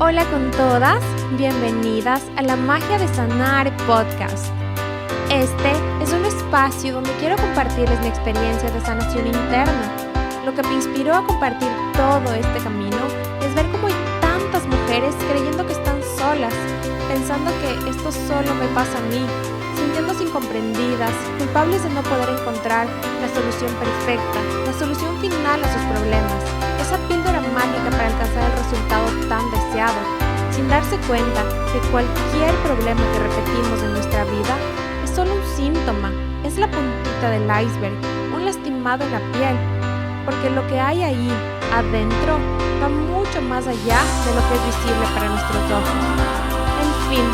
Hola con todas, bienvenidas a La Magia de Sanar podcast. Este es un espacio donde quiero compartirles mi experiencia de sanación interna. Lo que me inspiró a compartir todo este camino es ver cómo hay tantas mujeres creyendo que están solas, pensando que esto solo me pasa a mí, sintiéndose incomprendidas, culpables de no poder encontrar la solución perfecta, la solución final a sus problemas, esa píldora mágica para alcanzar el resultado tan deseado, sin darse cuenta que cualquier problema que repetimos en nuestra vida es solo un síntoma, es la puntita del iceberg, un lastimado en la piel, porque lo que hay ahí, adentro, va mucho más allá de lo que es visible para nuestros ojos. En fin,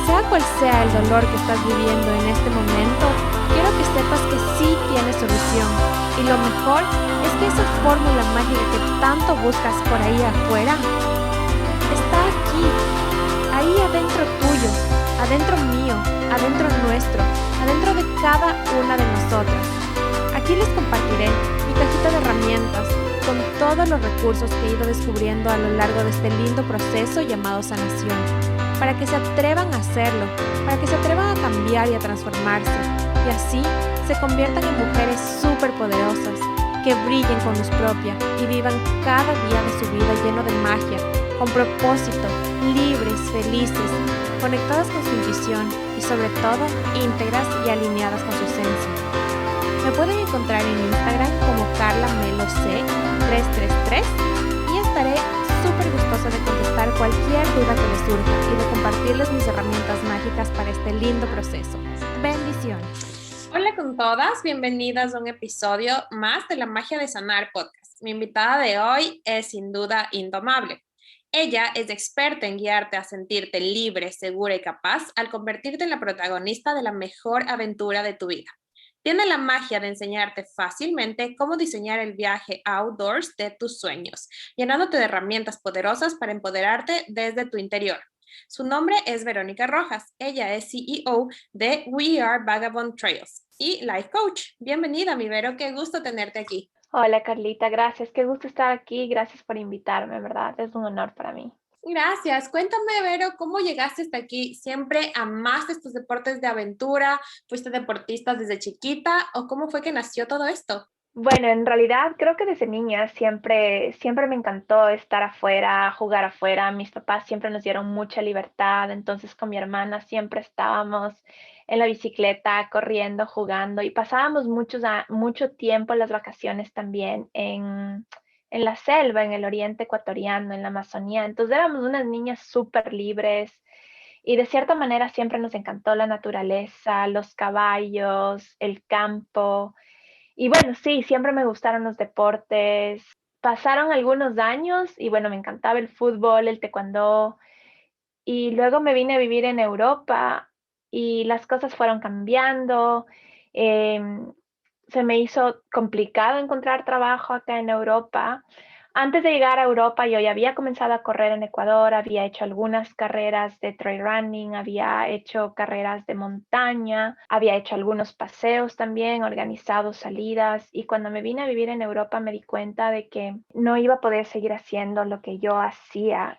sea cual sea el dolor que estás viviendo en este momento, quiero que sepas que sí tiene solución. Y lo mejor es que esa fórmula mágica que tanto buscas por ahí afuera está aquí, ahí adentro tuyo, adentro mío, adentro nuestro, adentro de cada una de nosotras. Aquí les compartiré mi cajita de herramientas con todos los recursos que he ido descubriendo a lo largo de este lindo proceso llamado sanación, para que se atrevan a hacerlo, para que se atrevan a cambiar y a transformarse, y así se conviertan en mujeres súper poderosas, que brillen con luz propia y vivan cada día de su vida lleno de magia, con propósito, libres, felices, conectadas con su intuición y sobre todo íntegras y alineadas con su esencia. Me pueden encontrar en Instagram como carlameloc333 y estaré súper gustosa de contestar cualquier duda que les surja y de compartirles mis herramientas mágicas para este lindo proceso. Bendiciones. Hola con todas, bienvenidas a un episodio más de La Magia de Sanar podcast. Mi invitada de hoy es sin duda indomable. Ella es experta en guiarte a sentirte libre, segura y capaz al convertirte en la protagonista de la mejor aventura de tu vida. Tiene la magia de enseñarte fácilmente cómo diseñar el viaje outdoors de tus sueños, llenándote de herramientas poderosas para empoderarte desde tu interior. Su nombre es Verónica Rojas. Ella es CEO de We Are Vagabond Trails y Life Coach. Bienvenida, mi Vero. Qué gusto tenerte aquí. Hola Carlita, gracias. Qué gusto estar aquí. Gracias por invitarme, ¿verdad? Es un honor para mí. Gracias. Cuéntame, Vero, ¿cómo llegaste hasta aquí? ¿Siempre amaste estos deportes de aventura? ¿Fuiste deportista desde chiquita? ¿O cómo fue que nació todo esto? Bueno, en realidad creo que desde niña siempre me encantó estar afuera, jugar afuera. Mis papás siempre nos dieron mucha libertad, entonces con mi hermana siempre estábamos en la bicicleta, corriendo, jugando y pasábamos mucho tiempo en las vacaciones también en la selva, en el oriente ecuatoriano, en la Amazonía. Entonces éramos unas niñas súper libres. Y de cierta manera siempre nos encantó la naturaleza, los caballos, el campo. Y bueno, sí, siempre me gustaron los deportes. Pasaron algunos años y bueno, me encantaba el fútbol, el taekwondo. Y luego me vine a vivir en Europa y las cosas fueron cambiando. em, Se me hizo complicado encontrar trabajo acá en Europa. Antes de llegar a Europa, yo ya había comenzado a correr en Ecuador, había hecho algunas carreras de trail running, había hecho carreras de montaña, había hecho algunos paseos también, organizado salidas, y cuando me vine a vivir en Europa me di cuenta de que no iba a poder seguir haciendo lo que yo hacía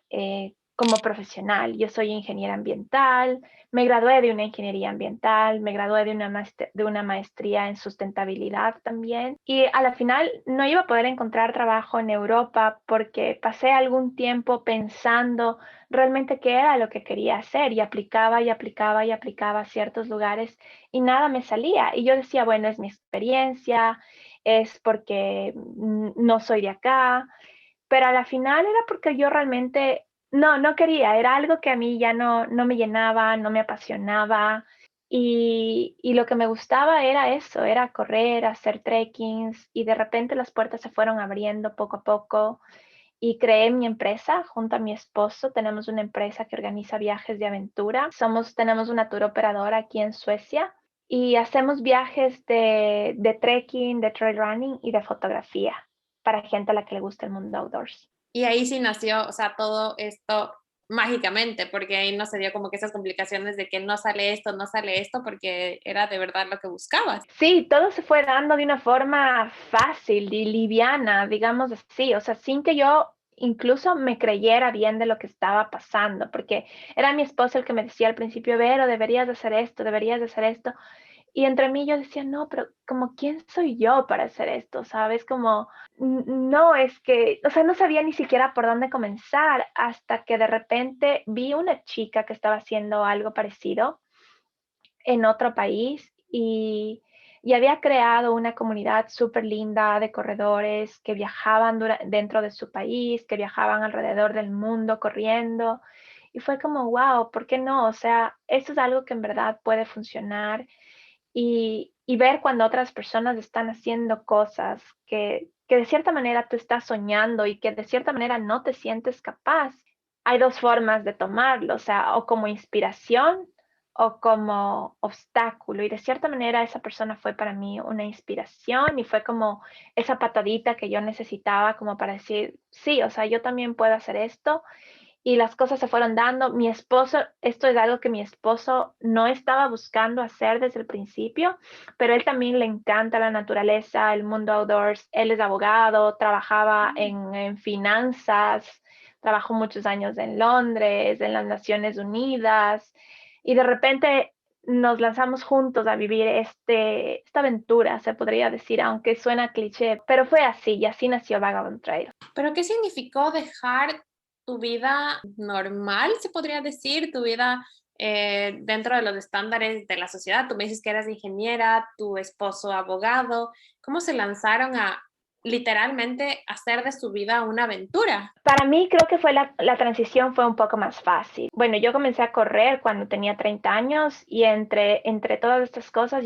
como profesional. Yo soy ingeniera ambiental, me gradué de una ingeniería ambiental, me gradué de una maestría en sustentabilidad también, y a la final no iba a poder encontrar trabajo en Europa porque pasé algún tiempo pensando realmente qué era lo que quería hacer y aplicaba y aplicaba y aplicaba a ciertos lugares y nada me salía. Y yo decía, bueno, es mi experiencia, es porque no soy de acá, pero a la final era porque yo realmente no quería, era algo que a mí ya no me llenaba, no me apasionaba, y lo que me gustaba era eso, era correr, hacer trekkings, y de repente las puertas se fueron abriendo poco a poco, y creé mi empresa junto a mi esposo. Tenemos una empresa que organiza viajes de aventura. Tenemos una tour operadora aquí en Suecia, y hacemos viajes de trekking, de trail running y de fotografía para gente a la que le gusta el mundo outdoors. Y ahí sí nació, o sea, todo esto mágicamente, porque ahí no se dio como que esas complicaciones de que no sale esto, no sale esto, porque era de verdad lo que buscabas. Sí, todo se fue dando de una forma fácil y liviana, digamos así, o sea, sin que yo incluso me creyera bien de lo que estaba pasando, porque era mi esposo el que me decía al principio, Vero, deberías de hacer esto, deberías de hacer esto. Y entre mí yo decía, no, pero como, ¿quién soy yo para hacer esto? ¿Sabes? Como, no, es que, o sea, no sabía ni siquiera por dónde comenzar hasta que de repente vi una chica que estaba haciendo algo parecido en otro país y había creado una comunidad súper linda de corredores que viajaban dentro de su país, que viajaban alrededor del mundo corriendo. Y fue como, wow, ¿por qué no? O sea, esto es algo que en verdad puede funcionar y ver cuando otras personas están haciendo cosas que de cierta manera tú estás soñando y que de cierta manera no te sientes capaz. Hay dos formas de tomarlo, o sea, o como inspiración o como obstáculo. Y de cierta manera esa persona fue para mí una inspiración y fue como esa patadita que yo necesitaba como para decir, sí, o sea, yo también puedo hacer esto y las cosas se fueron dando. Mi esposo, esto es algo que mi esposo no estaba buscando hacer desde el principio, pero él también le encanta la naturaleza, el mundo outdoors. Él es abogado, trabajaba en finanzas, trabajó muchos años en Londres, en las Naciones Unidas, y de repente nos lanzamos juntos a vivir esta aventura, se podría decir, aunque suena cliché, pero fue así y así nació Vagabond Trail. ¿Pero qué significó dejar tu vida normal, se podría decir, tu vida dentro de los estándares de la sociedad? Tú me dices que eras ingeniera, tu esposo abogado. ¿Cómo se lanzaron a literalmente hacer de su vida una aventura? Para mí creo que fue la transición fue un poco más fácil. Bueno, yo comencé a correr cuando tenía 30 años y entre todas estas cosas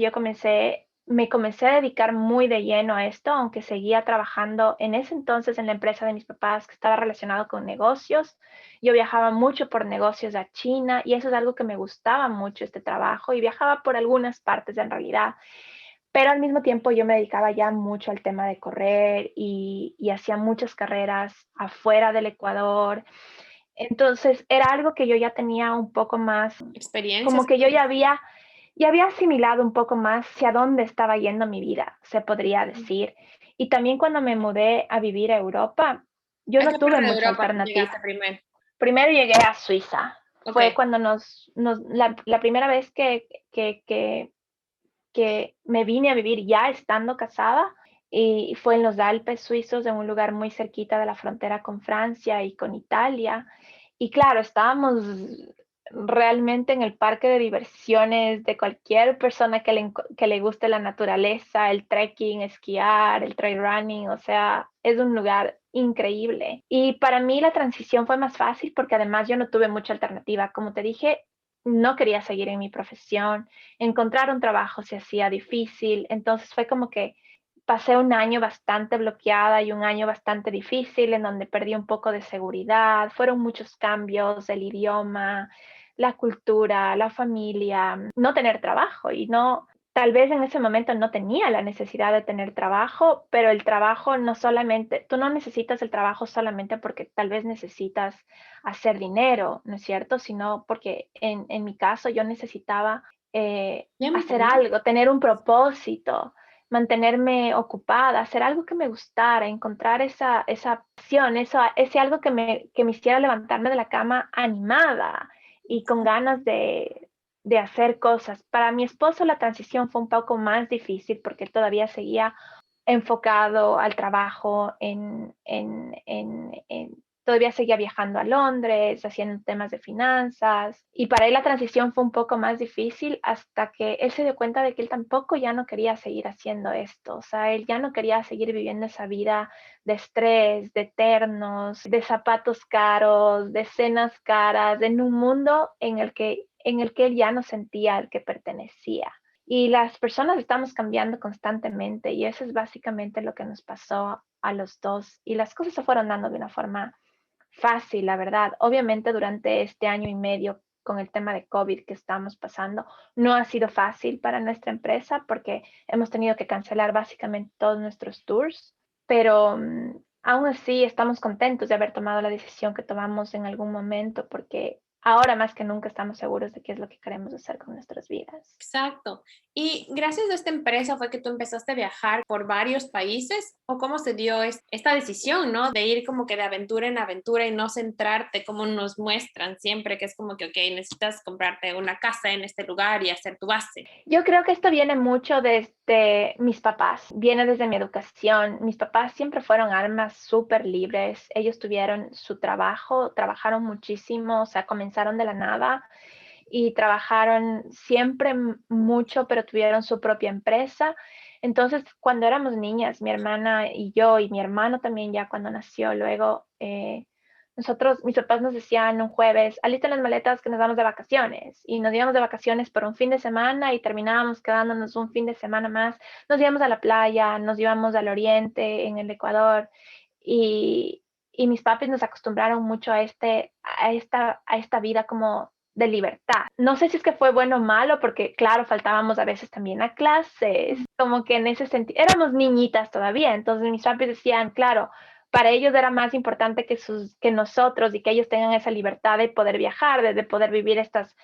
me comencé a dedicar muy de lleno a esto, aunque seguía trabajando en ese entonces en la empresa de mis papás que estaba relacionado con negocios. Yo viajaba mucho por negocios a China y eso es algo que me gustaba mucho, este trabajo, y viajaba por algunas partes en realidad. Pero al mismo tiempo yo me dedicaba ya mucho al tema de correr y hacía muchas carreras afuera del Ecuador. Entonces era algo que yo ya tenía un poco más, como Experiencias. que yo ya había asimilado un poco más hacia dónde estaba yendo mi vida, se podría decir. Y también cuando me mudé a vivir a Europa, yo ¿A no qué parte tuve de mucha Europa alternativa. llegaste primero? Primero llegué a Suiza. Ok. Fue cuando la primera vez que me vine a vivir ya estando casada y fue en los Alpes suizos, en un lugar muy cerquita de la frontera con Francia y con Italia. Y claro, estábamos realmente en el parque de diversiones de cualquier persona que le guste la naturaleza, el trekking, esquiar, el trail running, o sea, es un lugar increíble. Y para mí la transición fue más fácil porque además yo no tuve mucha alternativa. Como te dije, no quería seguir en mi profesión, encontrar un trabajo se hacía difícil, entonces fue como que pasé un año bastante bloqueada y un año bastante difícil en donde perdí un poco de seguridad, fueron muchos cambios, el idioma, la cultura, la familia, no tener trabajo y no, tal vez en ese momento no tenía la necesidad de tener trabajo, pero el trabajo no solamente, tú no necesitas el trabajo solamente porque tal vez necesitas hacer dinero, ¿no es cierto? Sino porque en mi caso yo necesitaba Tiempo, hacer ¿no? algo, tener un propósito, mantenerme ocupada, hacer algo que me gustara, encontrar esa pasión, ese algo que me hiciera levantarme de la cama animada y con ganas de hacer cosas. Para mi esposo la transición fue un poco más difícil porque él todavía seguía enfocado al trabajo, todavía seguía viajando a Londres, haciendo temas de finanzas, y para él la transición fue un poco más difícil hasta que él se dio cuenta de que él tampoco ya no quería seguir haciendo esto, o sea, él ya no quería seguir viviendo esa vida de estrés, de ternos, de zapatos caros, de cenas caras, en un mundo en el que él ya no sentía al que pertenecía. Y las personas estamos cambiando constantemente y eso es básicamente lo que nos pasó a los dos. Y las cosas se fueron dando de una forma fácil, la verdad. Obviamente durante este año y medio con el tema de COVID que estamos pasando, no ha sido fácil para nuestra empresa porque hemos tenido que cancelar básicamente todos nuestros tours, pero aún así estamos contentos de haber tomado la decisión que tomamos en algún momento porque ahora más que nunca estamos seguros de qué es lo que queremos hacer con nuestras vidas. Exacto. Y gracias a esta empresa fue que tú empezaste a viajar por varios países, o cómo se dio esta decisión, ¿no? De ir como que de aventura en aventura y no centrarte como nos muestran siempre, que es como que, ok, necesitas comprarte una casa en este lugar y hacer tu base. Yo creo que esto viene mucho desde mis papás, viene desde mi educación. Mis papás siempre fueron almas súper libres. Ellos tuvieron su trabajo, trabajaron muchísimo, o sea, comenzaron de la nada y trabajaron siempre mucho, pero tuvieron su propia empresa. Entonces, cuando éramos niñas, mi hermana y yo, y mi hermano también ya cuando nació, luego mis papás nos decían un jueves, alisten las maletas que nos vamos de vacaciones. Y nos íbamos de vacaciones por un fin de semana y terminábamos quedándonos un fin de semana más. Nos íbamos a la playa, nos íbamos al oriente, en el Ecuador. Y, y mis papis nos acostumbraron mucho a esta vida como de libertad. No sé si es que fue bueno o malo, porque claro, faltábamos a veces también a clases, como que en ese sentido, éramos niñitas todavía, entonces mis papis decían, claro, para ellos era más importante que nosotros y que ellos tengan esa libertad de poder viajar, de poder vivir estas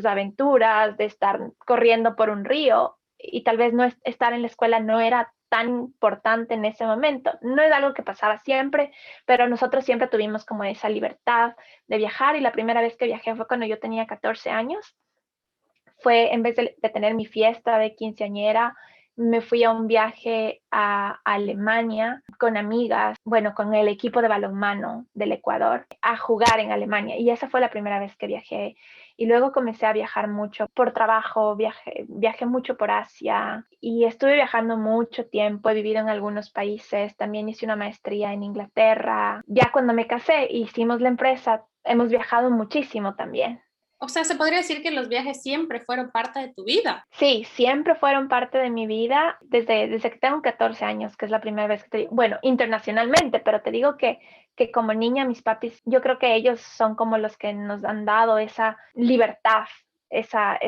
aventuras, de estar corriendo por un río y tal vez no estar en la escuela no era tan importante en ese momento. No es algo que pasaba siempre, pero nosotros siempre tuvimos como esa libertad de viajar y la primera vez que viajé fue cuando yo tenía 14 años. Fue en vez de tener mi fiesta de quinceañera, me fui a un viaje a Alemania con amigas, bueno, con el equipo de balonmano del Ecuador, a jugar en Alemania. Y esa fue la primera vez que viajé. Y luego comencé a viajar mucho por trabajo, viajé mucho por Asia y estuve viajando mucho tiempo. He vivido en algunos países, también hice una maestría en Inglaterra. Ya cuando me casé, hicimos la empresa, hemos viajado muchísimo también. O sea, se podría decir que los viajes siempre fueron parte de tu vida. Sí, siempre fueron parte de mi vida desde que tengo 14 años, que es la primera vez que te digo, bueno, internacionalmente, pero te digo que como niña mis papis, yo creo que ellos son como los que nos han dado esa libertad, esa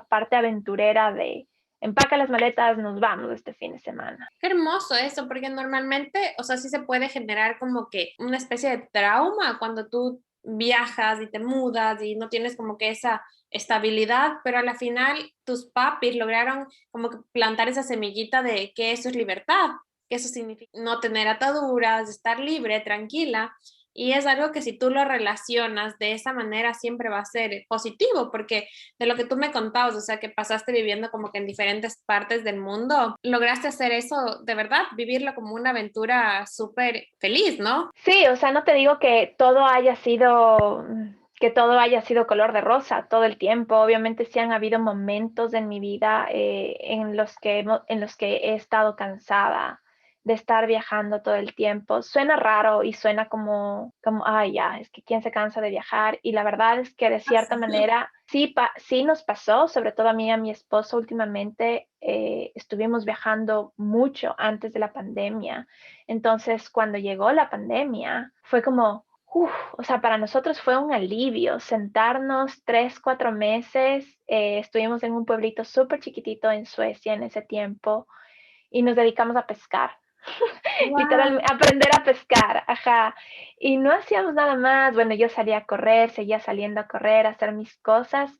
parte aventurera de empaca las maletas, nos vamos este fin de semana. Qué hermoso eso, porque normalmente, o sea, sí se puede generar como que una especie de trauma cuando tú viajas y te mudas y no tienes como que esa estabilidad, pero a la final tus papis lograron como que plantar esa semillita de que eso es libertad, que eso significa no tener ataduras, estar libre, tranquila. Y es algo que si tú lo relacionas de esa manera siempre va a ser positivo, porque de lo que tú me contabas, o sea, que pasaste viviendo como que en diferentes partes del mundo, lograste hacer eso de verdad, vivirlo como una aventura súper feliz, ¿no? Sí, o sea, no te digo que todo haya sido color de rosa todo el tiempo. Obviamente sí han habido momentos en mi vida en los que he estado cansada de estar viajando todo el tiempo. Suena raro y suena ay, ya, es que quién se cansa de viajar. Y la verdad es que de cierta manera sí nos pasó, sobre todo a mí y a mi esposo últimamente, estuvimos viajando mucho antes de la pandemia. Entonces, cuando llegó la pandemia, fue como, o sea, para nosotros fue un alivio sentarnos 3, 4 meses. Estuvimos en un pueblito súper chiquitito en Suecia en ese tiempo y nos dedicamos a pescar. Wow. Literalmente, aprender a pescar, ajá. Y no hacíamos nada más. Bueno, yo salía a correr, seguía saliendo a correr, a hacer mis cosas,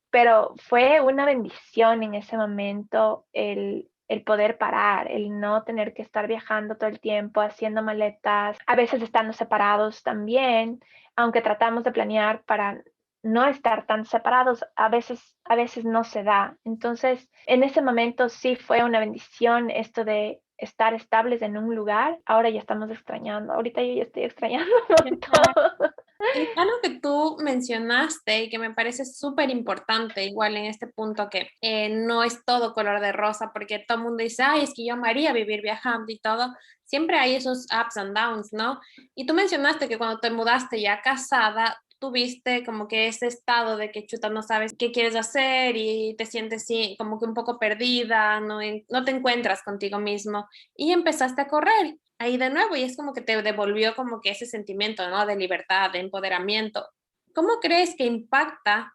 pero fue una bendición en ese momento el poder parar, el no tener que estar viajando todo el tiempo, haciendo maletas, a veces estando separados también, aunque tratamos de planear para no estar tan separados, a veces no se da. Entonces, en ese momento sí fue una bendición esto de estar estables en un lugar. Ahora ya estamos extrañando, ahorita yo ya estoy extrañando todo. Y algo que tú mencionaste y que me parece súper importante, igual en este punto, que no es todo color de rosa, porque todo el mundo dice, ay, es que yo amaría vivir viajando y todo, siempre hay esos ups and downs, ¿no? Y tú mencionaste que cuando te mudaste ya casada, tuviste como que ese estado de que chuta, no sabes qué quieres hacer y te sientes sí, como que un poco perdida, no te encuentras contigo mismo y empezaste a correr ahí de nuevo y es como que te devolvió como que ese sentimiento, ¿no? De libertad, de empoderamiento. ¿Cómo crees que impacta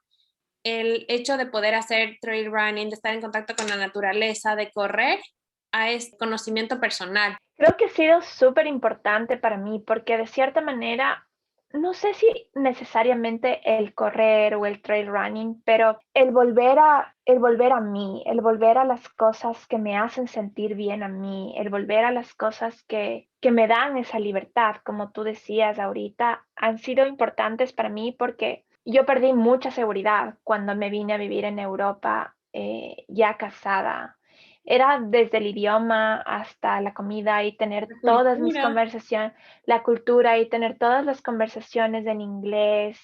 el hecho de poder hacer trail running, de estar en contacto con la naturaleza, de correr a este conocimiento personal? Creo que ha sido súper importante para mí porque de cierta manera no sé si necesariamente el correr o el trail running, pero el volver a mí, el volver a las cosas que me hacen sentir bien a mí, el volver a las cosas que me dan esa libertad, como tú decías ahorita, han sido importantes para mí porque yo perdí mucha seguridad cuando me vine a vivir en Europa, ya casada. Era desde el idioma hasta la comida y tener La todas mis cultura. conversaciones, la cultura y tener todas las conversaciones en inglés.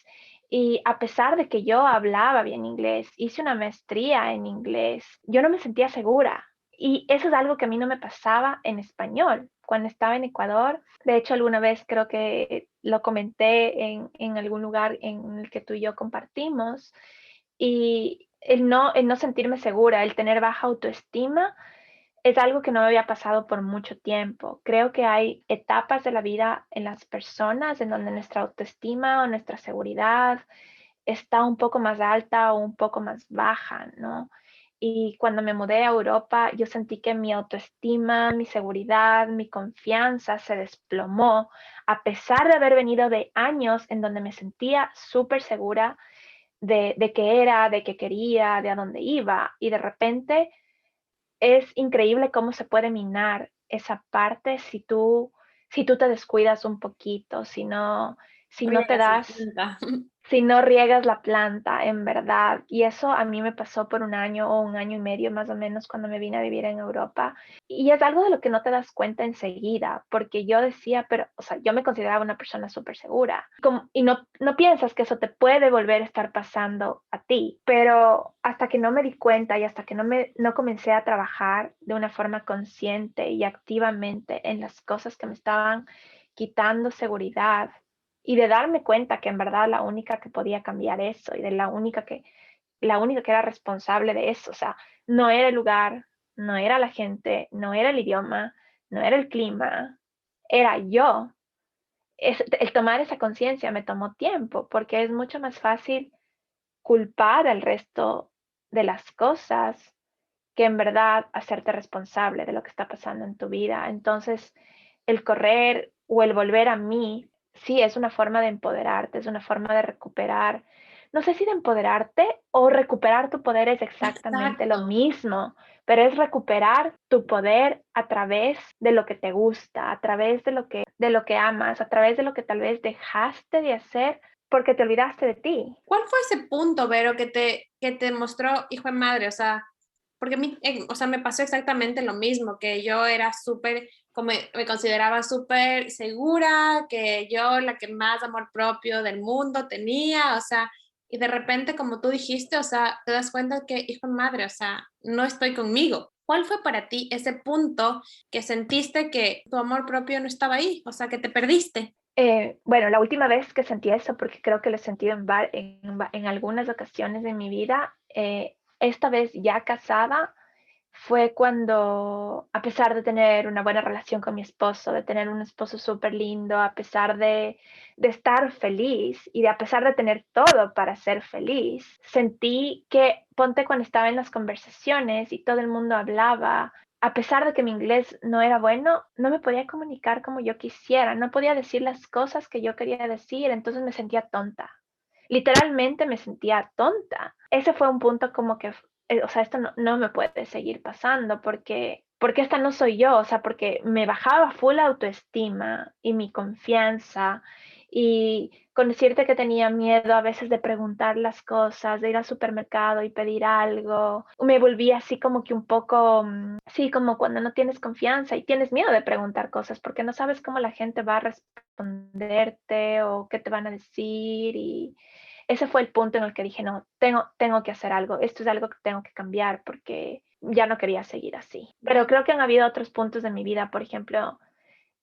Y a pesar de que yo hablaba bien inglés, hice una maestría en inglés, yo no me sentía segura. Y eso es algo que a mí no me pasaba en español. Cuando estaba en Ecuador, de hecho alguna vez creo que lo comenté en algún lugar en el que tú y yo compartimos, y el no sentirme segura, el tener baja autoestima, es algo que no me había pasado por mucho tiempo. Creo que hay etapas de la vida en las personas en donde nuestra autoestima o nuestra seguridad está un poco más alta o un poco más baja, ¿no? Y cuando me mudé a Europa, yo sentí que mi autoestima, mi seguridad, mi confianza se desplomó, a pesar de haber venido de años en donde me sentía súper segura de qué era, de qué quería, de a dónde iba. Y de repente es increíble cómo se puede minar esa parte si tú te descuidas un poquito, si no te Riegas la das, planta. si no riegas la planta, en verdad. Y eso a mí me pasó por un año o un año y medio más o menos cuando me vine a vivir en Europa. Y es algo de lo que no te das cuenta enseguida, porque yo decía, pero, o sea, yo me consideraba una persona súper segura. Y no piensas que eso te puede volver a estar pasando a ti, pero hasta que no me di cuenta y hasta que no comencé a trabajar de una forma consciente y activamente en las cosas que me estaban quitando seguridad, y de darme cuenta que en verdad la única que podía cambiar eso y de la única que era responsable de eso, o sea, no era el lugar, no era la gente, no era el idioma, no era el clima, era yo. El tomar esa conciencia me tomó tiempo porque es mucho más fácil culpar al resto de las cosas que en verdad hacerte responsable de lo que está pasando en tu vida. Entonces, el correr o el volver a mí, sí, es una forma de empoderarte, es una forma de recuperar. No sé si de empoderarte o recuperar tu poder es exactamente lo Exacto. mismo, pero es recuperar tu poder a través de lo que te gusta, a través de lo que amas, a través de lo que tal vez dejaste de hacer porque te olvidaste de ti. ¿Cuál fue ese punto, Vero, que te mostró, hijo de madre? O sea, porque a mí, o sea, me pasó exactamente lo mismo, que yo era súper, como me consideraba súper segura, que yo la que más amor propio del mundo tenía, o sea, y de repente, como tú dijiste, o sea, te das cuenta que, hijo de madre, o sea, no estoy conmigo. ¿Cuál fue para ti ese punto que sentiste que tu amor propio no estaba ahí? O sea, que te perdiste. Bueno, la última vez que sentí eso, porque creo que lo he sentido en algunas ocasiones de mi vida, esta vez ya casada, fue cuando, a pesar de tener una buena relación con mi esposo, de tener un esposo súper lindo, a pesar de estar feliz y a pesar de tener todo para ser feliz, sentí que, ponte cuando estaba en las conversaciones y todo el mundo hablaba, a pesar de que mi inglés no era bueno, no me podía comunicar como yo quisiera, no podía decir las cosas que yo quería decir, entonces me sentía tonta. Literalmente me sentía tonta. Ese fue un punto como que, o sea, esto no me puede seguir pasando porque esta no soy yo, o sea, porque me bajaba full la autoestima y mi confianza, y con decirte que tenía miedo a veces de preguntar las cosas, de ir al supermercado y pedir algo, me volví así como que un poco, sí, como cuando no tienes confianza y tienes miedo de preguntar cosas porque no sabes cómo la gente va a responderte o qué te van a decir. Y ese fue el punto en el que dije, no, tengo que hacer algo, esto es algo que tengo que cambiar porque ya no quería seguir así. Pero creo que han habido otros puntos de mi vida, por ejemplo,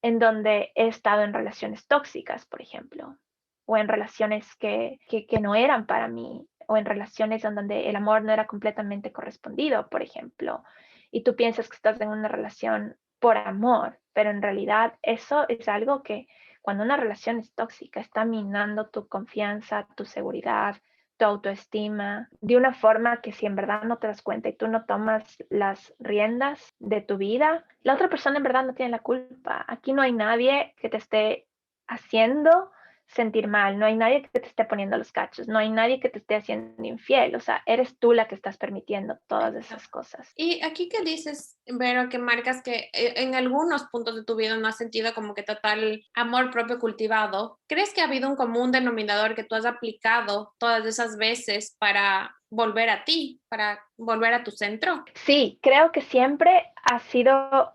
en donde he estado en relaciones tóxicas, por ejemplo, o en relaciones que no eran para mí, o en relaciones en donde el amor no era completamente correspondido, por ejemplo, y tú piensas que estás en una relación por amor, pero en realidad eso es algo que cuando una relación es tóxica está minando tu confianza, tu seguridad, tu autoestima, de una forma que si en verdad no te das cuenta y tú no tomas las riendas de tu vida, la otra persona en verdad no tiene la culpa. Aquí no hay nadie que te esté haciendo sentir mal, no hay nadie que te esté poniendo los cachos, no hay nadie que te esté haciendo infiel, o sea, eres tú la que estás permitiendo todas esas cosas. Y aquí que dices, Vero, que marcas que en algunos puntos de tu vida no has sentido como que total amor propio cultivado, ¿crees que ha habido un común denominador que tú has aplicado todas esas veces para volver a ti, para volver a tu centro? Sí, creo que siempre ha sido,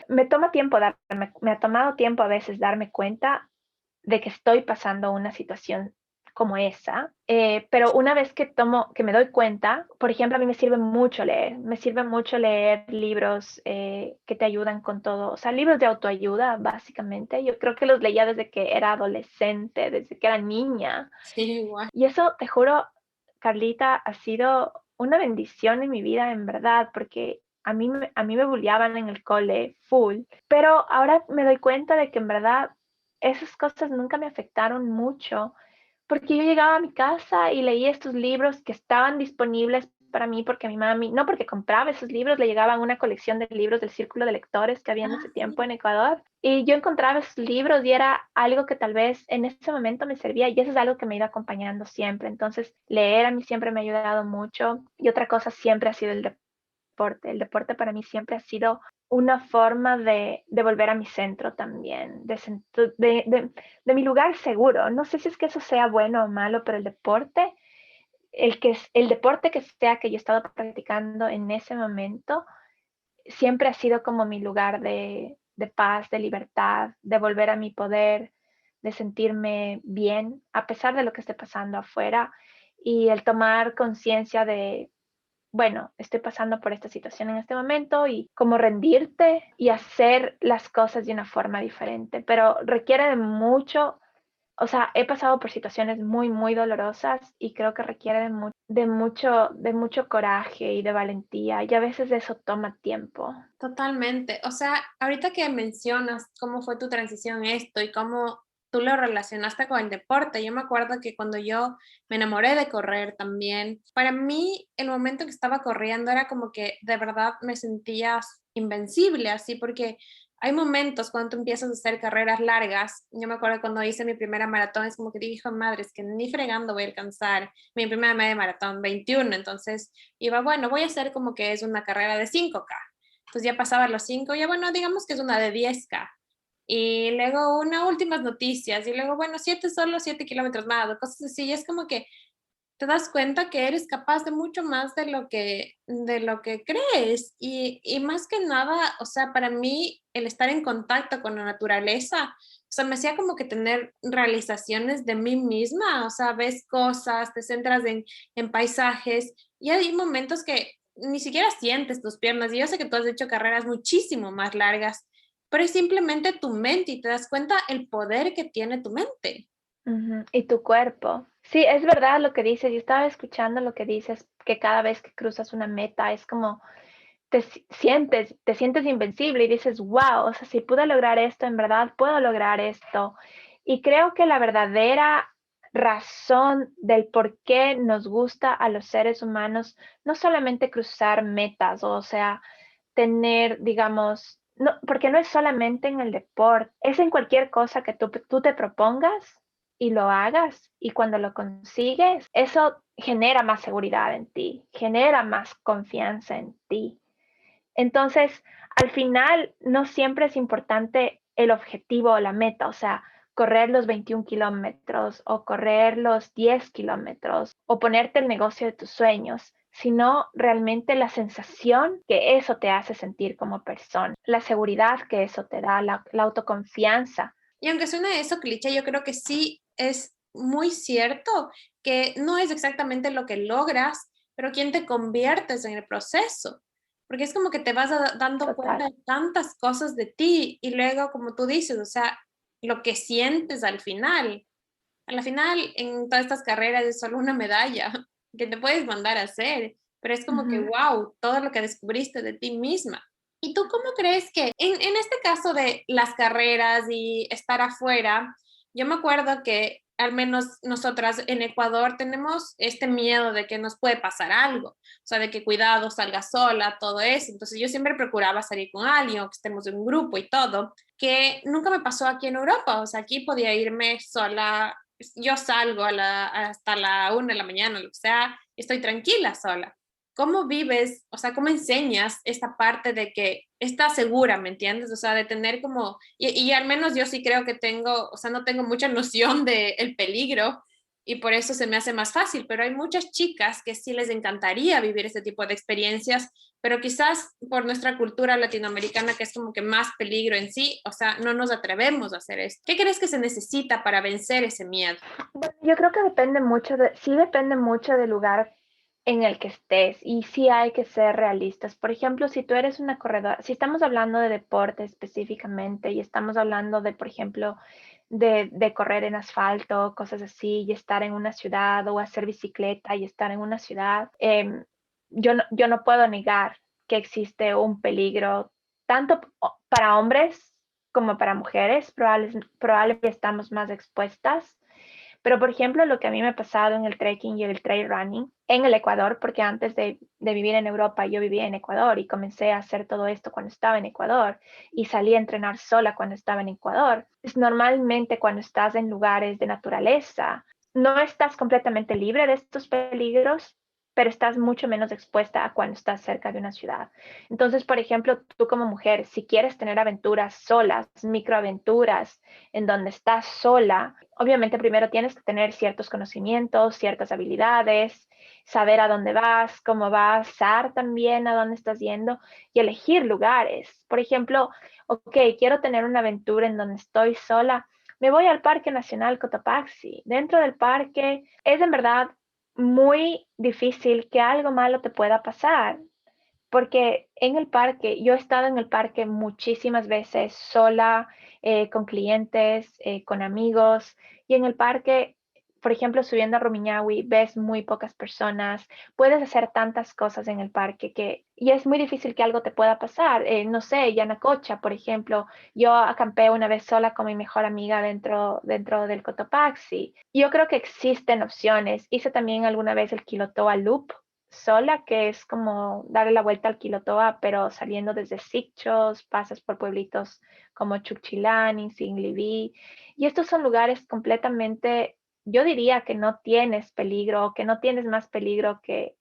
me ha tomado tiempo a veces darme cuenta de que estoy pasando una situación como esa, pero una vez que me doy cuenta, por ejemplo, a mí me sirve mucho leer libros que te ayudan con todo, o sea, libros de autoayuda, básicamente. Yo creo que los leía desde que era adolescente, desde que era niña, Sí, igual. y eso, te juro, Carlita, ha sido una bendición en mi vida, en verdad, porque a mí me bulleaban en el cole full, pero ahora me doy cuenta de que en verdad esas cosas nunca me afectaron mucho, porque yo llegaba a mi casa y leía estos libros que estaban disponibles para mí, porque mi mami, no porque compraba esos libros, le llegaban una colección de libros del Círculo de Lectores que había en ese tiempo en Ecuador, y yo encontraba esos libros y era algo que tal vez en ese momento me servía, y eso es algo que me ha ido acompañando siempre. Entonces, leer a mí siempre me ha ayudado mucho, y otra cosa siempre ha sido el deporte. El deporte para mí siempre ha sido una forma de volver a mi centro también, de mi lugar seguro. No sé si es que eso sea bueno o malo, pero el deporte que sea que yo he estado practicando en ese momento, siempre ha sido como mi lugar de paz, de libertad, de volver a mi poder, de sentirme bien, a pesar de lo que esté pasando afuera, y el tomar conciencia de, bueno, estoy pasando por esta situación en este momento, y como rendirte y hacer las cosas de una forma diferente, pero requiere de mucho. O sea, he pasado por situaciones muy, muy dolorosas, y creo que requiere de mucho coraje y de valentía, y a veces eso toma tiempo. Totalmente. O sea, ahorita que mencionas cómo fue tu transición esto y cómo tú lo relacionaste con el deporte, yo me acuerdo que cuando yo me enamoré de correr también, para mí el momento que estaba corriendo era como que de verdad me sentía invencible, así, porque hay momentos cuando tú empiezas a hacer carreras largas. Yo me acuerdo cuando hice mi primera maratón, es como que dije, madre, es que ni fregando voy a alcanzar mi primera media maratón, 21. Entonces iba, bueno, voy a hacer como que es una carrera de 5K. Entonces ya pasaba los 5, ya bueno, digamos que es una de 10K. Y luego una últimas noticias, y luego, bueno, 7 solo, 7 kilómetros más, o cosas así. Y es como que te das cuenta que eres capaz de mucho más de lo que crees. Y más que nada, o sea, para mí el estar en contacto con la naturaleza, o sea, me hacía como que tener realizaciones de mí misma, o sea, ves cosas, te centras en paisajes, y hay momentos que ni siquiera sientes tus piernas. Y yo sé que tú has hecho carreras muchísimo más largas, pero es simplemente tu mente y te das cuenta el poder que tiene tu mente. Ujú. Y tu cuerpo. Sí, es verdad lo que dices. Yo estaba escuchando lo que dices, que cada vez que cruzas una meta es como te sientes invencible y dices, wow, o sea, si pude lograr esto, en verdad puedo lograr esto. Y creo que la verdadera razón del por qué nos gusta a los seres humanos, no solamente cruzar metas, o sea, tener, digamos, no, porque no es solamente en el deporte, es en cualquier cosa que tú te propongas y lo hagas, y cuando lo consigues, eso genera más seguridad en ti, genera más confianza en ti. Entonces, al final, no siempre es importante el objetivo o la meta, o sea, correr los 21 kilómetros o correr los 10 kilómetros o ponerte el negocio de tus sueños, sino realmente la sensación que eso te hace sentir como persona, la seguridad que eso te da, la autoconfianza. Y aunque suene eso cliché, yo creo que sí es muy cierto que no es exactamente lo que logras, pero quién te conviertes en el proceso. Porque es como que te vas dando cuenta Total, de tantas cosas de ti, y luego, como tú dices, o sea, lo que sientes al final. A la final, en todas estas carreras es solo una medalla que te puedes mandar a hacer, pero es como que, ujú, wow, todo lo que descubriste de ti misma. ¿Y tú cómo crees que en este caso de las carreras y estar afuera, yo me acuerdo que al menos nosotras en Ecuador tenemos este miedo de que nos puede pasar algo, o sea, de que cuidado, salga sola, todo eso. Entonces yo siempre procuraba salir con alguien o que estemos en un grupo y todo, que nunca me pasó aquí en Europa, o sea, aquí podía irme sola, yo salgo hasta la 1 de la mañana, lo que sea, estoy tranquila sola. ¿Cómo vives, o sea, cómo enseñas esta parte de que estás segura, ¿me entiendes? O sea, de tener como, y al menos yo sí creo que tengo, o sea, no tengo mucha noción del peligro y por eso se me hace más fácil, pero hay muchas chicas que sí les encantaría vivir este tipo de experiencias, pero quizás por nuestra cultura latinoamericana, que es como que más peligro en sí, o sea, no nos atrevemos a hacer esto. ¿Qué crees que se necesita para vencer ese miedo? Bueno, yo creo que depende mucho sí depende mucho del lugar en el que estés y sí hay que ser realistas. Por ejemplo, si tú eres una corredora, si estamos hablando de deporte específicamente y estamos hablando de, por ejemplo, de correr en asfalto, cosas así, y estar en una ciudad o hacer bicicleta y estar en una ciudad, yo no puedo negar que existe un peligro tanto para hombres como para mujeres, probablemente estamos más expuestas. Pero, por ejemplo, lo que a mí me ha pasado en el trekking y el trail running en el Ecuador, porque antes de vivir en Europa, yo vivía en Ecuador y comencé a hacer todo esto cuando estaba en Ecuador y salí a entrenar sola cuando estaba en Ecuador. Pues normalmente cuando estás en lugares de naturaleza, no estás completamente libre de estos peligros, pero estás mucho menos expuesta a cuando estás cerca de una ciudad. Entonces, por ejemplo, tú como mujer, si quieres tener aventuras solas, microaventuras, en donde estás sola, obviamente primero tienes que tener ciertos conocimientos, ciertas habilidades, saber a dónde vas, cómo vas, saber también a dónde estás yendo y elegir lugares. Por ejemplo, ok, quiero tener una aventura en donde estoy sola. Me voy al Parque Nacional Cotopaxi. Dentro del parque es en verdad muy difícil que algo malo te pueda pasar, porque en el parque, yo he estado en el parque muchísimas veces sola, con clientes, con amigos, y en el parque, por ejemplo, subiendo a Rumiñahui, ves muy pocas personas, puedes hacer tantas cosas en el parque y es muy difícil que algo te pueda pasar. No sé, Yanacocha, por ejemplo, yo acampé una vez sola con mi mejor amiga dentro del Cotopaxi. Yo creo que existen opciones. Hice también alguna vez el Quilotoa Loop sola, que es como darle la vuelta al Quilotoa, pero saliendo desde Sicchos, pasas por pueblitos como Chuquilani, Singlibi, y estos son lugares completamente, yo diría que no tienes peligro, que no tienes más peligro que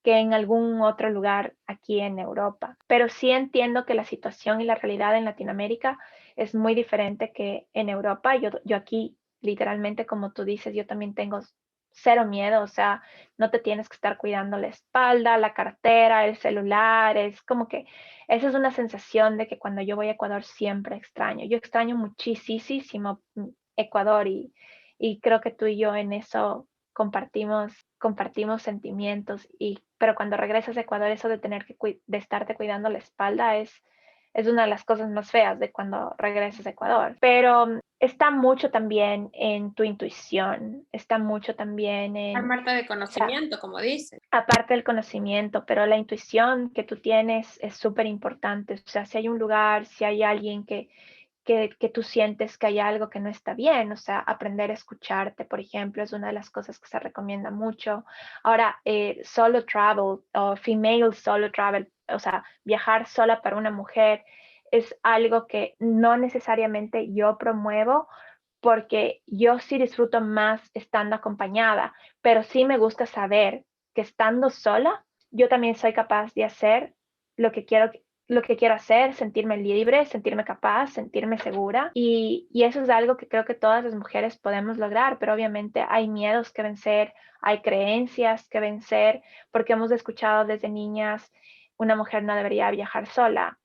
en algún otro lugar aquí en Europa. Pero sí entiendo que la situación y la realidad en Latinoamérica es muy diferente que en Europa. Yo aquí, literalmente, como tú dices, yo también tengo cero miedo, o sea, no te tienes que estar cuidando la espalda, la cartera, el celular, es como que esa es una sensación de que cuando yo voy a Ecuador siempre extraño. Yo extraño muchísimo Ecuador y creo que tú y yo en eso compartimos sentimientos, pero cuando regresas a Ecuador, eso de tener de estarte cuidando la espalda es una de las cosas más feas de cuando regresas a Ecuador. Pero está mucho también en tu intuición, está mucho también Armarte de o sea, conocimiento, como dices. aparte del conocimiento, pero la intuición que tú tienes es súper importante. O sea, si hay un lugar, si hay alguien que tú sientes que hay algo que no está bien, o sea, aprender a escucharte, por ejemplo, es una de las cosas que se recomienda mucho. Ahora, solo travel o female solo travel, o sea, viajar sola para una mujer es algo que no necesariamente yo promuevo porque yo sí disfruto más estando acompañada, pero sí me gusta saber que estando sola, yo también soy capaz de hacer lo que quiero, lo que quiero hacer, sentirme libre, sentirme capaz, sentirme segura. Y eso es algo que creo que todas las mujeres podemos lograr, pero obviamente hay miedos que vencer, hay creencias que vencer, porque hemos escuchado desde niñas, una mujer no debería viajar sola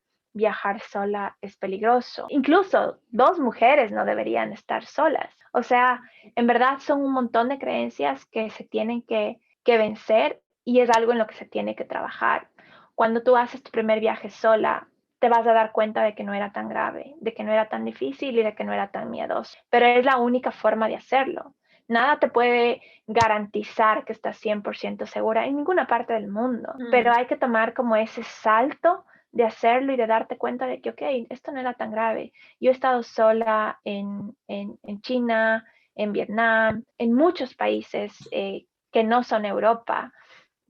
es peligroso. Incluso dos mujeres no deberían estar solas. O sea, en verdad son un montón de creencias que se tienen que vencer y es algo en lo que se tiene que trabajar. Cuando tú haces tu primer viaje sola, te vas a dar cuenta de que no era tan grave, de que no era tan difícil y de que no era tan miedoso. Pero es la única forma de hacerlo. Nada te puede garantizar que estás 100% segura en ninguna parte del mundo, pero hay que tomar como ese salto de hacerlo y de darte cuenta de que, ok, esto no era tan grave. Yo he estado sola en China, en Vietnam, en muchos países que no son Europa,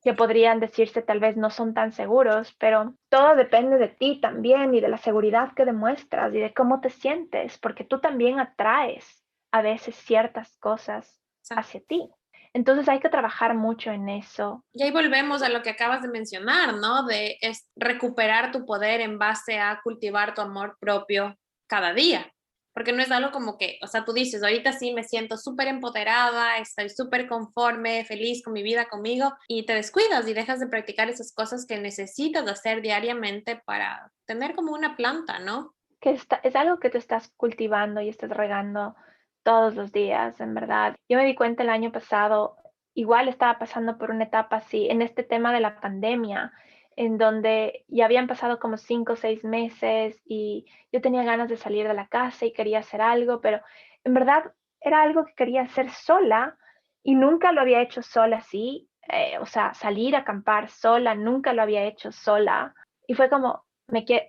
que podrían decirse tal vez no son tan seguros, pero todo depende de ti también y de la seguridad que demuestras y de cómo te sientes, porque tú también atraes a veces ciertas cosas hacia ti. Entonces hay que trabajar mucho en eso. Y ahí volvemos a lo que acabas de mencionar, ¿no? De recuperar tu poder en base a cultivar tu amor propio cada día. Porque no es algo como que, o sea, tú dices, ahorita sí me siento súper empoderada, estoy súper conforme, feliz con mi vida, conmigo, y te descuidas y dejas de practicar esas cosas que necesitas hacer diariamente para tener como una planta, ¿no? Que es algo que tú estás cultivando y estás regando todos los días, en verdad. Yo me di cuenta el año pasado, igual estaba pasando por una etapa así, en este tema de la pandemia, en donde ya habían pasado como 5 o 6 meses y yo tenía ganas de salir de la casa y quería hacer algo, pero en verdad era algo que quería hacer sola y nunca lo había hecho sola así, o sea, salir a acampar sola, nunca lo había hecho sola. Y fue como,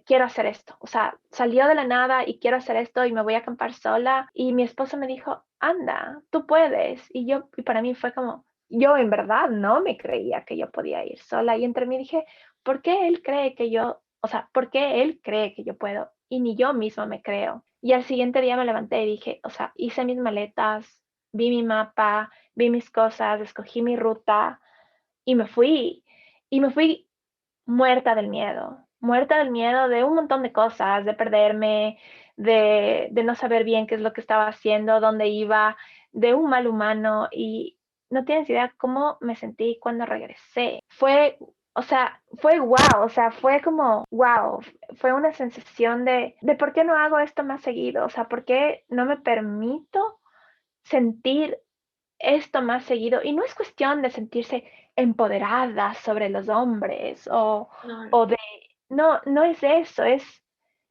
quiero hacer esto, o sea, salió de la nada y quiero hacer esto y me voy a acampar sola y mi esposo me dijo, anda, tú puedes. Y para mí fue como, yo en verdad no me creía que yo podía ir sola y entre mí dije, ¿por qué él cree que yo, o sea, por qué él cree que yo puedo? Y ni yo misma me creo. Y al siguiente día me levanté y dije, o sea, hice mis maletas, vi mi mapa, vi mis cosas, escogí mi ruta y me fui. Y me fui muerta del miedo de un montón de cosas, de perderme, de no saber bien qué es lo que estaba haciendo, dónde iba, de un mal humano y no tienes idea cómo me sentí cuando regresé. O sea, fue wow, o sea, fue como wow, fue una sensación de por qué no hago esto más seguido, o sea, por qué no me permito sentir esto más seguido. Y no es cuestión de sentirse empoderada sobre los hombres No, o de, no, no es eso, es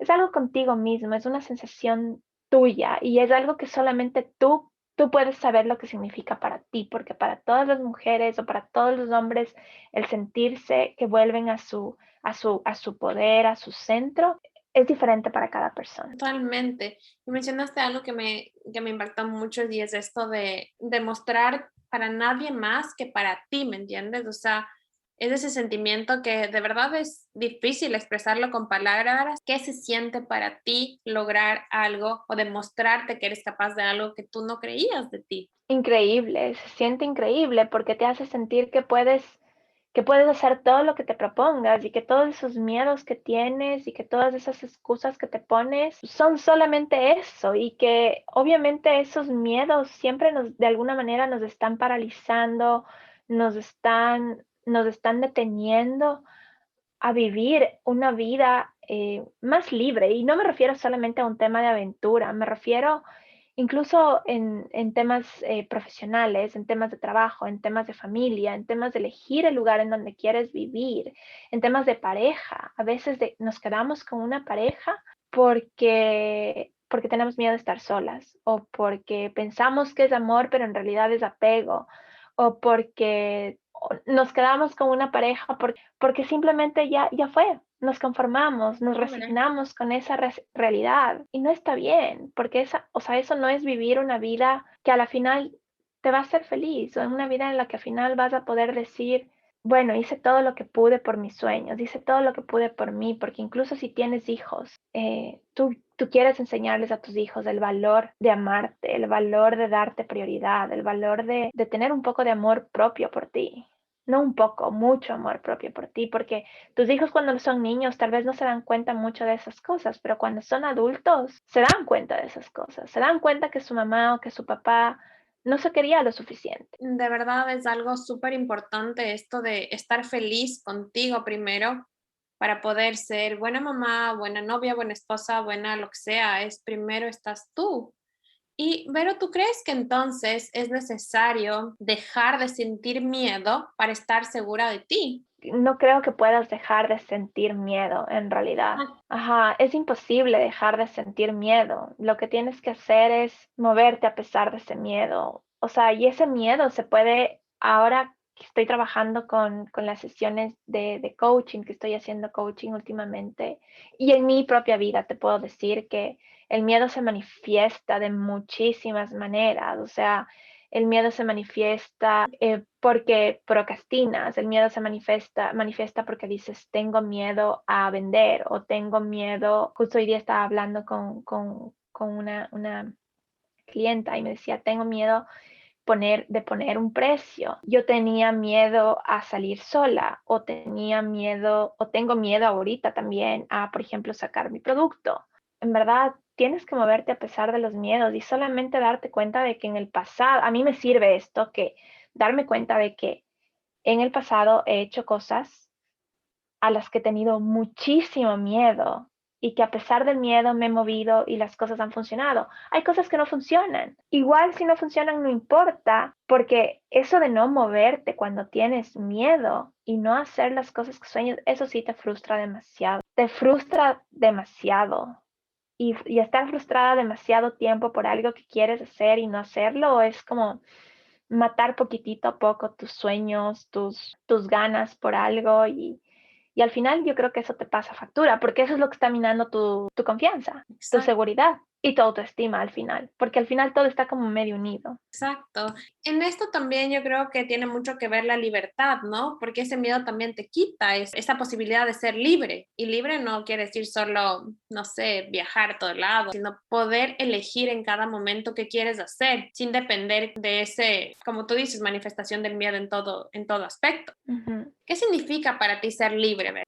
algo contigo mismo, es una sensación tuya y es algo que solamente tú puedes saber lo que significa para ti, porque para todas las mujeres o para todos los hombres, el sentirse que vuelven a su poder, a su centro, es diferente para cada persona. totalmente. Y mencionaste algo que me impactó mucho y es esto de demostrar para nadie más que para ti, ¿me entiendes? O sea, es ese sentimiento que de verdad es difícil expresarlo con palabras. ¿Qué se siente para ti lograr algo o demostrarte que eres capaz de algo que tú no creías de ti? Increíble, se siente increíble porque te hace sentir que puedes hacer todo lo que te propongas y que todos esos miedos que tienes y que todas esas excusas que te pones son solamente eso y que obviamente esos miedos siempre de alguna manera nos están paralizando, nos están deteniendo a vivir una vida más libre. Y no me refiero solamente a un tema de aventura, me refiero incluso en temas profesionales, en temas de trabajo, en temas de familia, en temas de elegir el lugar en donde quieres vivir, en temas de pareja. A veces nos quedamos con una pareja porque tenemos miedo de estar solas o porque pensamos que es amor, pero en realidad es apego o porque nos quedamos con una pareja porque simplemente ya fue, nos conformamos, nos No, ¿verdad? resignamos con esa realidad y no está bien, porque o sea, eso no es vivir una vida que a la final te va a hacer feliz o en una vida en la que al final vas a poder decir, bueno, hice todo lo que pude por mis sueños, hice todo lo que pude por mí, porque incluso si tienes hijos, tú quieres enseñarles a tus hijos el valor de amarte, el valor de darte prioridad, el valor de tener un poco de amor propio por ti. No un poco, mucho amor propio por ti, porque tus hijos cuando son niños tal vez no se dan cuenta mucho de esas cosas, pero cuando son adultos se dan cuenta de esas cosas, se dan cuenta que su mamá o que su papá no se quería lo suficiente. De verdad es algo súper importante esto de estar feliz contigo primero para poder ser buena mamá, buena novia, buena esposa, buena lo que sea. Es primero estás tú. Y, Vero, ¿tú crees que entonces es necesario dejar de sentir miedo para estar segura de ti? No creo que puedas dejar de sentir miedo en realidad. Ah, Ajá, es imposible dejar de sentir miedo. Lo que tienes que hacer es moverte a pesar de ese miedo. O sea, y ese miedo se puede ahora que estoy trabajando con las sesiones de coaching, que estoy haciendo coaching últimamente, y en mi propia vida te puedo decir que el miedo se manifiesta de muchísimas maneras. O sea, el miedo se manifiesta porque procrastinas, el miedo se manifiesta porque dices, tengo miedo a vender, o tengo miedo. Justo hoy día estaba hablando con una clienta y me decía, tengo miedo de poner un precio. Yo tenía miedo a salir sola, o tenía miedo, o tengo miedo ahorita también a, por ejemplo, sacar mi producto. En verdad, tienes que moverte a pesar de los miedos y solamente darte cuenta de que en el pasado, a mí me sirve esto, que darme cuenta de que en el pasado he hecho cosas a las que he tenido muchísimo miedo, y que a pesar del miedo me he movido y las cosas han funcionado. Hay cosas que no funcionan. Igual si no funcionan no importa, porque eso de no moverte cuando tienes miedo y no hacer las cosas que sueñas, eso sí te frustra demasiado. Te frustra demasiado. Y estar frustrada demasiado tiempo por algo que quieres hacer y no hacerlo es como matar poquitito a poco tus sueños, tus ganas por algo, y al final yo creo que eso te pasa factura, porque eso es lo que está minando tu confianza, tu Exacto. seguridad y tu autoestima al final, porque al final todo está como medio unido. Exacto. En esto también yo creo que tiene mucho que ver la libertad, ¿no? Porque ese miedo también te quita esa posibilidad de ser libre. Y libre no quiere decir solo, no sé, viajar a todo lado, sino poder elegir en cada momento qué quieres hacer, sin depender de ese, como tú dices, manifestación del miedo en todo aspecto. Uh-huh. ¿Qué significa para ti ser libre, Ver?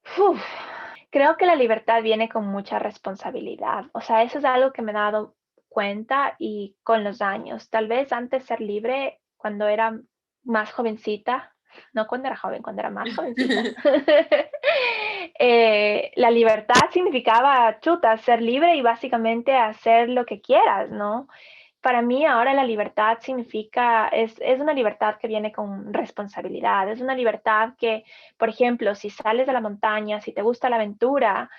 Creo que la libertad viene con mucha responsabilidad. O sea, eso es algo que me he dado cuenta y con los años. Tal vez antes ser libre, cuando era más jovencita, no cuando era joven, cuando era más jovencita. La libertad significaba, chuta, ser libre y básicamente hacer lo que quieras, ¿no? Para mí ahora la libertad significa, es una libertad que viene con responsabilidad, es una libertad que, por ejemplo, si sales de la montaña, si te gusta la aventura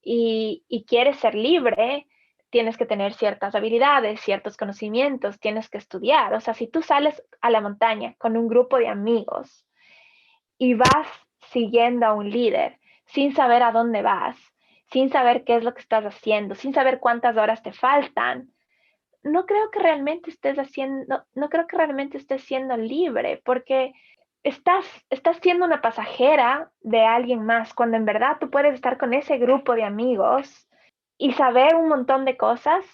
y quieres ser libre, tienes que tener ciertas habilidades, ciertos conocimientos, tienes que estudiar. O sea, si tú sales a la montaña con un grupo de amigos y vas siguiendo a un líder sin saber a dónde vas, sin saber qué es lo que estás haciendo, sin saber cuántas horas te faltan, no creo que realmente no creo que realmente estés siendo libre, porque estás siendo una pasajera de alguien más, cuando en verdad tú puedes estar con ese grupo de amigos y saber un montón de cosas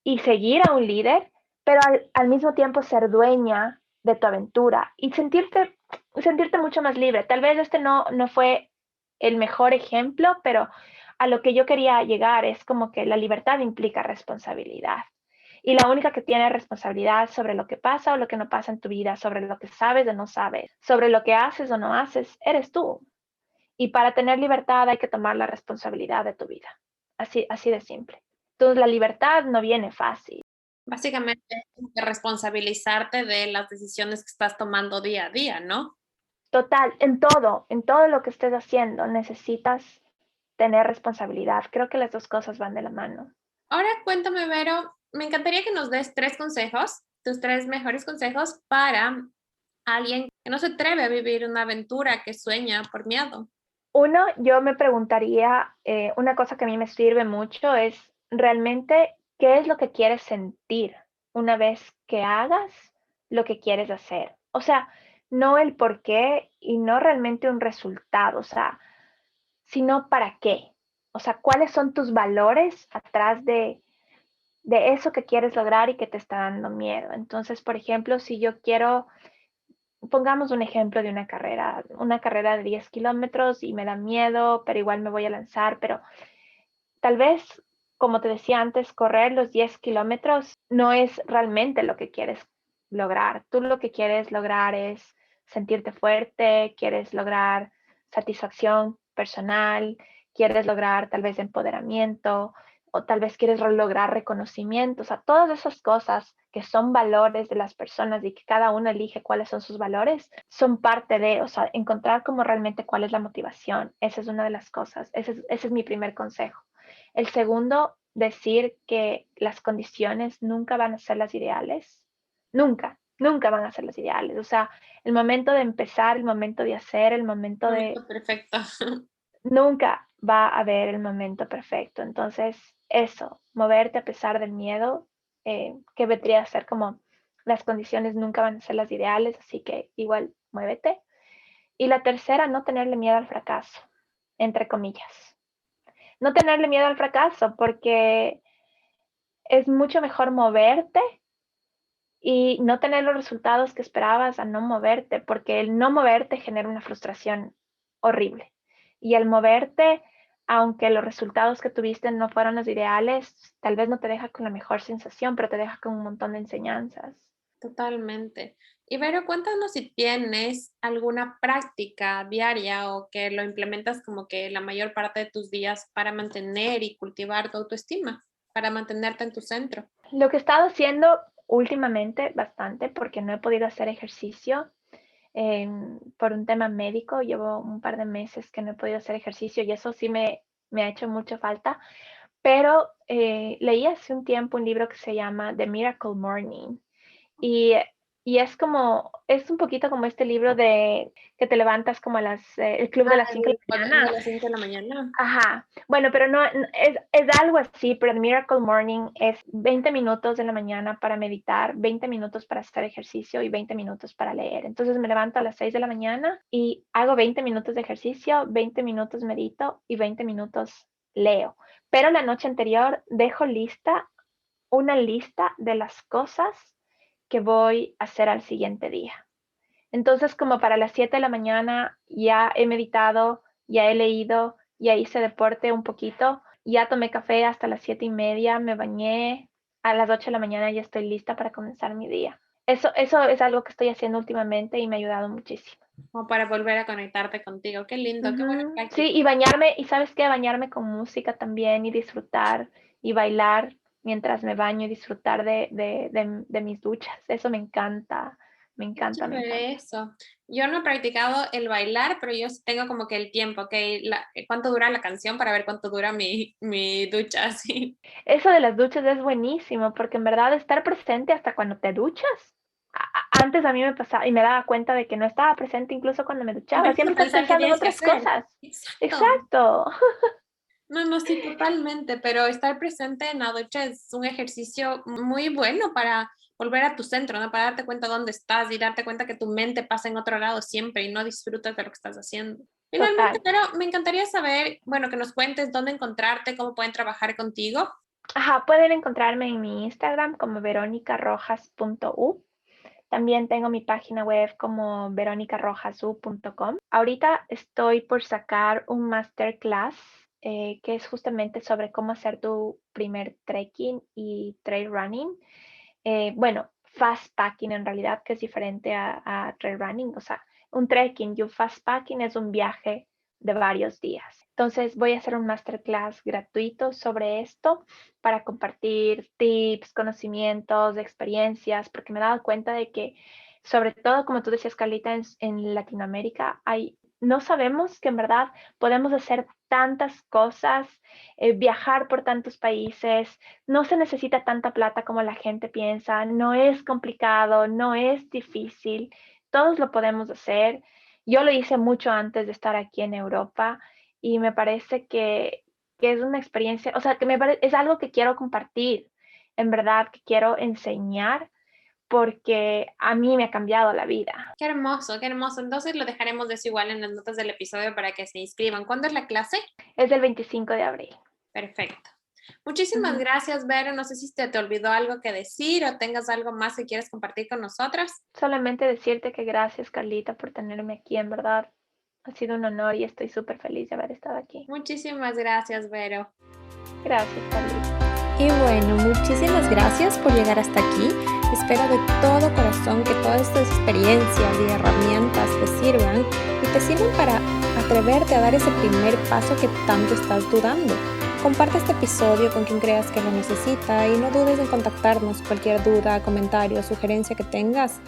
y seguir a un líder, pero al mismo tiempo ser dueña de tu aventura y sentirte mucho más libre. Tal vez este no fue el mejor ejemplo, pero a lo que yo quería llegar es como que la libertad implica responsabilidad. Y la única que tiene responsabilidad sobre lo que pasa o lo que no pasa en tu vida, sobre lo que sabes o no sabes, sobre lo que haces o no haces, eres tú. Y para tener libertad hay que tomar la responsabilidad de tu vida. Así de simple. Entonces la libertad no viene fácil. Básicamente, es como que responsabilizarte de las decisiones que estás tomando día a día, ¿no? Total, en todo lo que estés haciendo necesitas tener responsabilidad. Creo que las dos cosas van de la mano. Ahora cuéntame, Vero, me encantaría que nos des 3 consejos, tus 3 mejores consejos para alguien que no se atreve a vivir una aventura, que sueña por miedo. Uno, yo me preguntaría, una cosa que a mí me sirve mucho es realmente qué es lo que quieres sentir una vez que hagas lo que quieres hacer. O sea, no el por qué y no realmente un resultado, o sea, sino para qué. O sea, cuáles son tus valores atrás de eso que quieres lograr y que te está dando miedo. Entonces, por ejemplo, si yo quiero, pongamos un ejemplo de una carrera de 10 kilómetros y me da miedo, pero igual me voy a lanzar, pero tal vez, como te decía antes, correr los 10 kilómetros no es realmente lo que quieres lograr. Tú lo que quieres lograr es sentirte fuerte, quieres lograr satisfacción personal, quieres lograr tal vez empoderamiento, o tal vez quieres lograr reconocimiento. O sea, todas esas cosas que son valores de las personas y que cada uno elige cuáles son sus valores, son parte de, o sea, encontrar como realmente cuál es la motivación. Esa es una de las cosas. Ese es mi primer consejo. El segundo, decir que las condiciones nunca van a ser las ideales. Nunca. nunca van a ser los ideales. O sea, el momento de empezar, el momento de hacer, el momento de... Perfecto. Nunca va a haber el momento perfecto. Entonces, eso, moverte a pesar del miedo, que vendría a ser como las condiciones nunca van a ser las ideales, así que igual muévete. Y la tercera, no tenerle miedo al fracaso, entre comillas. No tenerle miedo al fracaso porque es mucho mejor moverte y no tener los resultados que esperabas a no moverte, porque el no moverte genera una frustración horrible. Y el moverte, aunque los resultados que tuviste no fueron los ideales, tal vez no te deja con la mejor sensación, pero te deja con un montón de enseñanzas. Totalmente. Y Vero, cuéntanos si tienes alguna práctica diaria o que lo implementas como que la mayor parte de tus días para mantener y cultivar tu autoestima, para mantenerte en tu centro. Lo que he estado haciendo últimamente bastante, porque no he podido hacer ejercicio por un tema médico, llevo un par de meses que no he podido hacer ejercicio y eso sí me ha hecho mucha falta, pero leí hace un tiempo un libro que se llama The Miracle Morning y, y es un poquito como este libro de que te levantas como el club de las 5 de la mañana. De las 5 de la mañana. Ajá, bueno, pero no, es algo así, pero el Miracle Morning es 20 minutos de la mañana para meditar, 20 minutos para hacer ejercicio y 20 minutos para leer. Entonces me levanto a las 6 de la mañana y hago 20 minutos de ejercicio, 20 minutos medito y 20 minutos leo. Pero la noche anterior dejo una lista de las cosas que voy a hacer al siguiente día. Entonces, como para las 7 de la mañana ya he meditado, ya he leído, ya hice deporte un poquito, ya tomé café hasta las 7:30, me bañé, a las 8 de la mañana ya estoy lista para comenzar mi día. Eso es algo que estoy haciendo últimamente y me ha ayudado muchísimo. Como para volver a conectarte contigo. Qué lindo, qué buena práctica. Sí, y bañarme, y ¿sabes qué? Bañarme con música también y disfrutar y bailar mientras me baño y disfrutar de mis duchas. Eso me encanta, me encanta, me encanta. Eso. Yo no he practicado el bailar, pero yo sí tengo como que el tiempo, cuánto dura la canción para ver cuánto dura mi ducha, así. Eso de las duchas es buenísimo, porque en verdad estar presente hasta cuando te duchas. Antes a mí me pasaba y me daba cuenta de que no estaba presente incluso cuando me duchaba. Siempre estás pensando en otras cosas. Exacto. No, sí, totalmente, pero estar presente en la ducha es un ejercicio muy bueno para volver a tu centro, ¿no? Para darte cuenta dónde estás y darte cuenta que tu mente pasa en otro lado siempre y no disfrutas de lo que estás haciendo. Finalmente, pero me encantaría saber, bueno, que nos cuentes dónde encontrarte, cómo pueden trabajar contigo. Ajá, pueden encontrarme en mi Instagram como veronicarojas.u. También tengo mi página web como veronicarojasu.com. Ahorita estoy por sacar un masterclass que es justamente sobre cómo hacer tu primer trekking y trail running. Bueno, fast packing en realidad, que es diferente a trail running. O sea, un trekking y un fast packing es un viaje de varios días. Entonces voy a hacer un masterclass gratuito sobre esto para compartir tips, conocimientos, experiencias, porque me he dado cuenta de que, sobre todo, como tú decías, Carlita, en Latinoamérica no sabemos que en verdad podemos hacer tantas cosas, viajar por tantos países, no se necesita tanta plata como la gente piensa, no es complicado, no es difícil, todos lo podemos hacer. Yo lo hice mucho antes de estar aquí en Europa y me parece que es una experiencia, o sea, es algo que quiero compartir, en verdad, que quiero enseñar porque a mí me ha cambiado la vida. Qué hermoso, qué hermoso. Entonces lo dejaremos desigual en las notas del episodio para que se inscriban. ¿Cuándo es la clase? Es del 25 de abril. Perfecto. Muchísimas gracias, Vero. No sé si te olvidó algo que decir o tengas algo más que quieras compartir con nosotras. Solamente decirte que gracias, Carlita, por tenerme aquí, en verdad. Ha sido un honor y estoy súper feliz de haber estado aquí. Muchísimas gracias, Vero. Gracias, Carlita. Y bueno, muchísimas gracias por llegar hasta aquí. Espero de todo corazón que todas estas experiencias y herramientas te sirvan para atreverte a dar ese primer paso que tanto estás dudando. Comparte este episodio con quien creas que lo necesita y no dudes en contactarnos. Cualquier duda, comentario o sugerencia que tengas,